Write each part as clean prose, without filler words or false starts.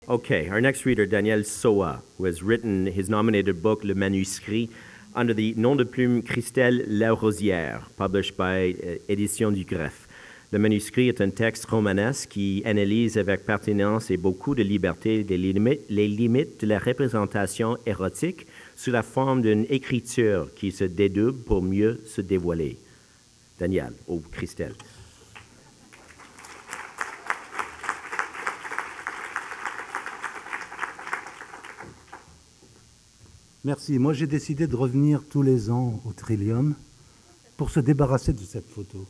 Okay, our next reader, Daniel Soa, who has written his nominated book, Le Manuscrit, under the nom de plume Christelle Larosière, published by Éditions du Greffe. Le manuscrit est un texte romanesque qui analyse avec pertinence et beaucoup de liberté les limites de la représentation érotique sous la forme d'une écriture qui se dédouble pour mieux se dévoiler. Daniel, ou Christelle. Merci. Moi, j'ai décidé de revenir tous les ans au Trillium pour se débarrasser de cette photo.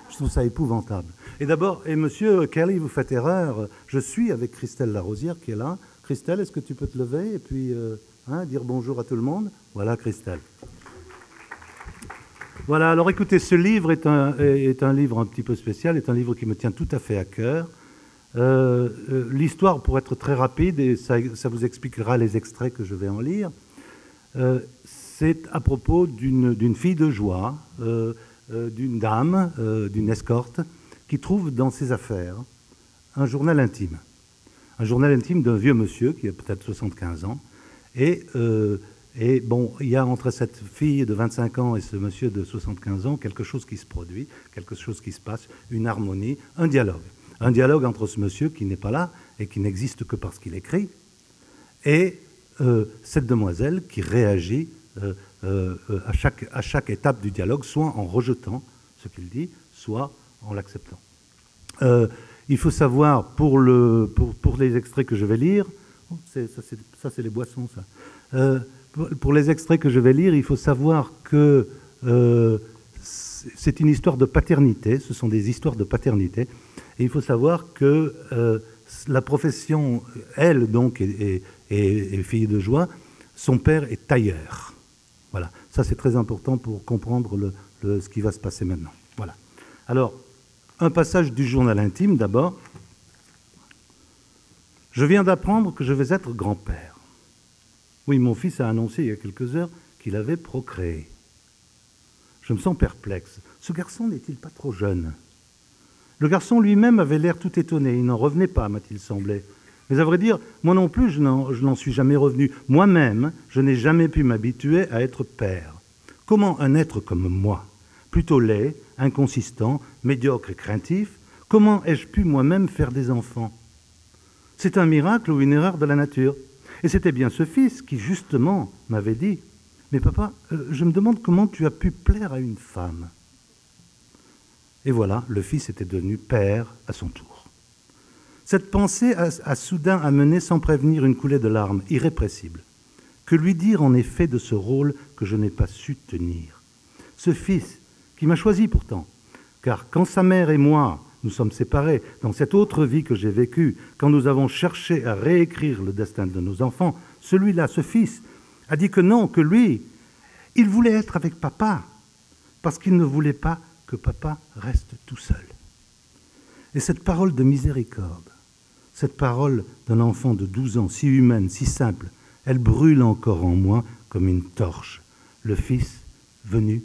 Je trouve ça épouvantable. Et d'abord, monsieur Kelly, vous faites erreur. Je suis avec Christelle Larosière qui est là. Christelle, est-ce que tu peux te lever et puis dire bonjour à tout le monde? Voilà, Christelle. Voilà, alors écoutez, ce livre est un livre un petit peu spécial, est un livre qui me tient tout à fait à cœur. L'histoire, pour être très rapide, et ça vous expliquera les extraits que je vais en lire, c'est à propos d'une fille de joie, d'une dame, d'une escorte, qui trouve dans ses affaires un journal intime. Un journal intime d'un vieux monsieur qui a peut-être 75 ans. Et bon, il y a entre cette fille de 25 ans et ce monsieur de 75 ans quelque chose qui se produit, quelque chose qui se passe, une harmonie, un dialogue. Un dialogue entre ce monsieur qui n'est pas là et qui n'existe que parce qu'il écrit, et cette demoiselle qui réagit à chaque étape du dialogue, soit en rejetant ce qu'il dit, soit en l'acceptant. Il faut savoir, pour les extraits que je vais lire, ça c'est les boissons, ça. Pour les extraits que je vais lire, il faut savoir que c'est une histoire de paternité, ce sont des histoires de paternité, et il faut savoir que la profession, elle donc, est fille de joie, son père est tailleur. Voilà, ça c'est très important pour comprendre ce qui va se passer maintenant. Voilà. Alors, un passage du journal intime d'abord. Je viens d'apprendre que je vais être grand-père. Oui, mon fils a annoncé il y a quelques heures qu'il avait procréé. Je me sens perplexe. Ce garçon n'est-il pas trop jeune? Le garçon lui-même avait l'air tout étonné. Il n'en revenait pas, m'a-t-il semblé. Mais à vrai dire, moi non plus, je n'en suis jamais revenu. Moi-même, je n'ai jamais pu m'habituer à être père. Comment un être comme moi, plutôt laid, inconsistant, médiocre et craintif, comment ai-je pu moi-même faire des enfants? C'est un miracle ou une erreur de la nature. Et c'était bien ce fils qui, justement, m'avait dit « Mais papa, je me demande comment tu as pu plaire à une femme. » Et voilà, le fils était devenu père à son tour. Cette pensée a soudain amené sans prévenir une coulée de larmes irrépressible. Que lui dire en effet de ce rôle que je n'ai pas su tenir? Ce fils, qui m'a choisi pourtant, car quand sa mère et moi nous sommes séparés, dans cette autre vie que j'ai vécue, quand nous avons cherché à réécrire le destin de nos enfants, celui-là, ce fils, a dit que non, que lui, il voulait être avec papa, parce qu'il ne voulait pas que papa reste tout seul. Et cette parole de miséricorde, cette parole d'un enfant de 12 ans, si humaine, si simple, elle brûle encore en moi comme une torche, le fils venu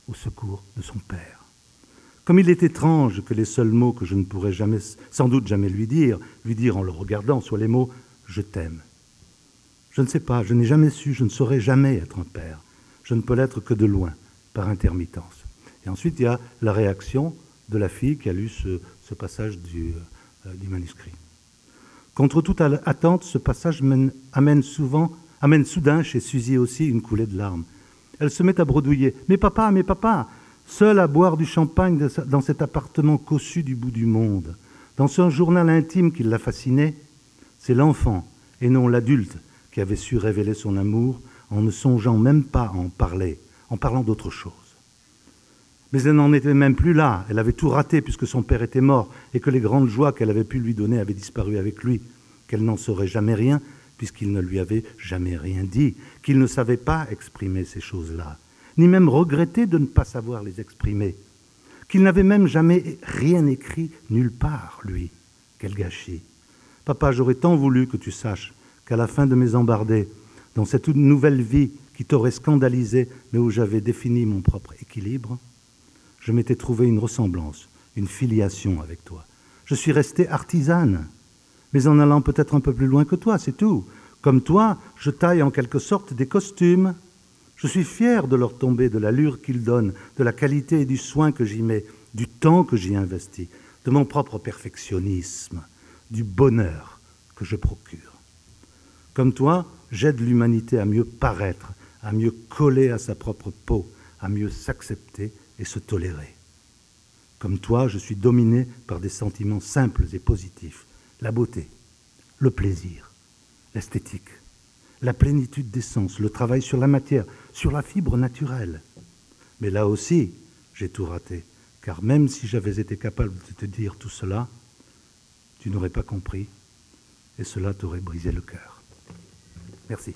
au secours de son père. Comme il est étrange que les seuls mots que je ne pourrais jamais, sans doute jamais lui dire en le regardant, soient les mots « je t'aime ». Je ne sais pas, je n'ai jamais su, je ne saurais jamais être un père. Je ne peux l'être que de loin, par intermittence. Et ensuite, il y a la réaction de la fille qui a lu ce passage du manuscrit. Contre toute attente, ce passage amène soudain chez Suzy aussi une coulée de larmes. Elle se met à bredouiller. « Mais papa, seul à boire du champagne dans cet appartement cossu du bout du monde, dans ce journal intime qui l'a fasciné, c'est l'enfant et non l'adulte qui avait su révéler son amour en ne songeant même pas à en parler, en parlant d'autre chose. Mais elle n'en était même plus là, elle avait tout raté puisque son père était mort et que les grandes joies qu'elle avait pu lui donner avaient disparu avec lui, qu'elle n'en saurait jamais rien puisqu'il ne lui avait jamais rien dit, qu'il ne savait pas exprimer ces choses-là, ni même regretter de ne pas savoir les exprimer, qu'il n'avait même jamais rien écrit nulle part, lui. Quel gâchis. Papa, j'aurais tant voulu que tu saches qu'à la fin de mes embardées, dans cette nouvelle vie qui t'aurait scandalisé, mais où j'avais défini mon propre équilibre, je m'étais trouvé une ressemblance, une filiation avec toi. Je suis restée artisane, mais en allant peut-être un peu plus loin que toi, c'est tout. Comme toi, je taille en quelque sorte des costumes. Je suis fier de leur tomber, de l'allure qu'ils donnent, de la qualité et du soin que j'y mets, du temps que j'y investis, de mon propre perfectionnisme, du bonheur que je procure. Comme toi, j'aide l'humanité à mieux paraître, à mieux coller à sa propre peau, à mieux s'accepter et se tolérer. Comme toi, je suis dominé par des sentiments simples et positifs, la beauté, le plaisir, l'esthétique, la plénitude des sens, le travail sur la matière, sur la fibre naturelle. Mais là aussi, j'ai tout raté, car même si j'avais été capable de te dire tout cela, tu n'aurais pas compris, et cela t'aurait brisé le cœur. Merci.